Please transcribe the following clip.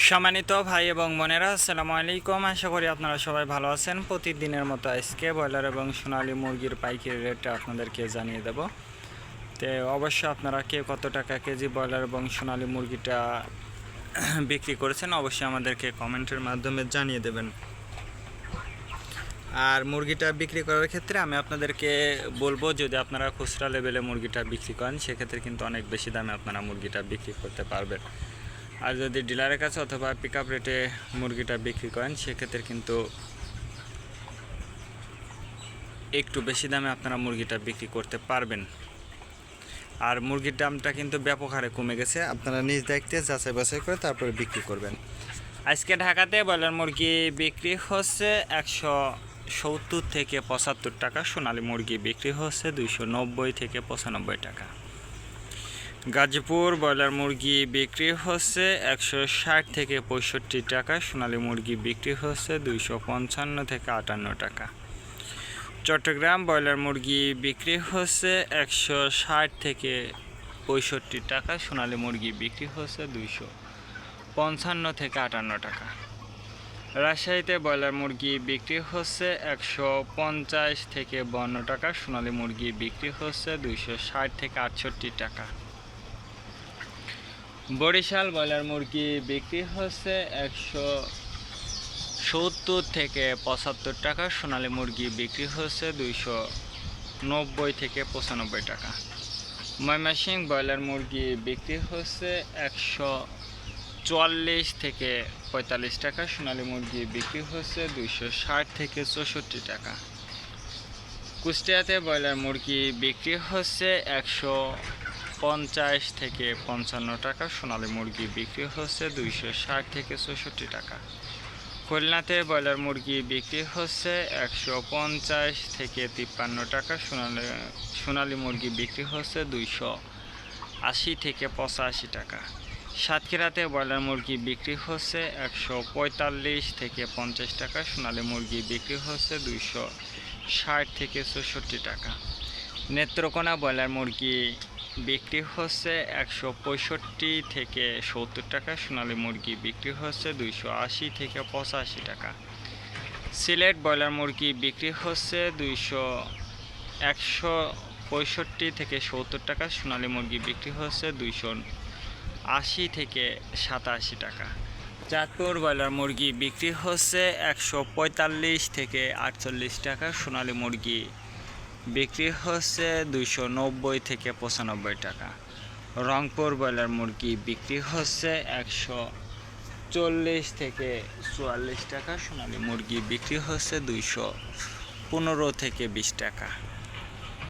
সম্মানিত ভাই এবং বোনেরা, আসসালামু আলাইকুম। আশা করি আপনারা সবাই ভালো আছেন। প্রতিদিনের মতো আজকে ব্রয়লার এবং সোনালী মুরগির পাইকারি রেটটা আপনাদেরকে জানিয়ে দেব। তো অবশ্যই আপনারা কে কত টাকা কেজি ব্রয়লার এবং সোনালী মুরগিটা বিক্রি করেছেন অবশ্যই আমাদেরকে কমেন্টের মাধ্যমে জানিয়ে দেবেন। আর মুরগিটা বিক্রি করার ক্ষেত্রে আমি আপনাদেরকে বলবো, যদি আপনারা খুচরা লেভেলে মুরগিটা বিক্রি করেন সেক্ষেত্রে কিন্তু অনেক বেশি দামে আপনারা মুরগিটা বিক্রি করতে পারবেন। আর যদি ডিলারের কাছে অথবা পিক আপ রেটে মুরগিটা বিক্রি করেন সেক্ষেত্রে কিন্তু একটু বেশি দামে আপনারা মুরগিটা বিক্রি করতে পারবেন। আর মুরগির দামটা কিন্তু ব্যাপক হারে কমে গেছে, আপনারা নিজ দায়িত্বে যাচাই বাছাই করে তারপরে বিক্রি করবেন। আজকে ঢাকাতে ব্রয়লার মুরগি বিক্রি হচ্ছে 170 থেকে 75 টাকা, সোনালী মুরগি বিক্রি হচ্ছে 290 থেকে 95 টাকা। গাজীপুর ব্রয়লার মুরগি বিক্রি হচ্ছে 160 থেকে 65 টাকা, সোনালী মুরগি বিক্রি হচ্ছে 255 থেকে 58 টাকা। চট্টগ্রাম ব্রয়লার মুরগি বিক্রি হচ্ছে 160 থেকে 65 টাকা, সোনালী মুরগি বিক্রি হচ্ছে 255 থেকে 58 টাকা। রাজশাহীতে ব্রয়লার মুরগি বিক্রি হচ্ছে 150 থেকে 52 টাকা, সোনালী মুরগি বিক্রি হচ্ছে 260 থেকে 68 টাকা। বরিশাল ব্রয়লার মুরগি বিক্রি হচ্ছে 170 থেকে 75 টাকা, সোনালী মুরগি বিক্রি হচ্ছে 290 থেকে 95 টাকা। ময়মনসিংহ ব্রয়লার মুরগি বিক্রি হচ্ছে 144 থেকে 45 টাকা, সোনালী মুরগি বিক্রি হচ্ছে 260 থেকে 64 টাকা। কুষ্টিয়াতে ব্রয়লার মুরগি বিক্রি হচ্ছে 150 থেকে 55 টাকা, সোনালী মুরগি বিক্রি হচ্ছে 260 থেকে 64 টাকা। খুলনাতে ব্রয়লার মুরগি বিক্রি হচ্ছে 150 থেকে 53 টাকা, সোনালী মুরগি বিক্রি হচ্ছে 280 থেকে 85 টাকা। সাতক্ষীরাতে ব্রয়লার মুরগি বিক্রি হচ্ছে 145 থেকে 50 টাকা, সোনালী মুরগি বিক্রি হচ্ছে 260 থেকে 64 টাকা। নেত্রকোনা ব্রয়লার মুরগি বিক্রি হচ্ছে 165 থেকে 70 টাকা, সোনালী মুরগি বিক্রি হচ্ছে 280 থেকে 85 টাকা। সিলেট ব্রয়লার মুরগি বিক্রি হচ্ছে 165 থেকে 70 টাকা, সোনালী মুরগি বিক্রি হচ্ছে 280 থেকে 87 টাকা। চাঁদপুর ব্রয়লার মুরগি বিক্রি হচ্ছে 145 থেকে 48 টাকা, সোনালী মুরগি বিক্রি হচ্ছে 290 থেকে 95 টাকা। রংপুর ব্রয়লার মুরগি বিক্রি হচ্ছে 140 থেকে 44 টাকা, সোনালী মুরগি বিক্রি হচ্ছে 215 থেকে 20 টাকা।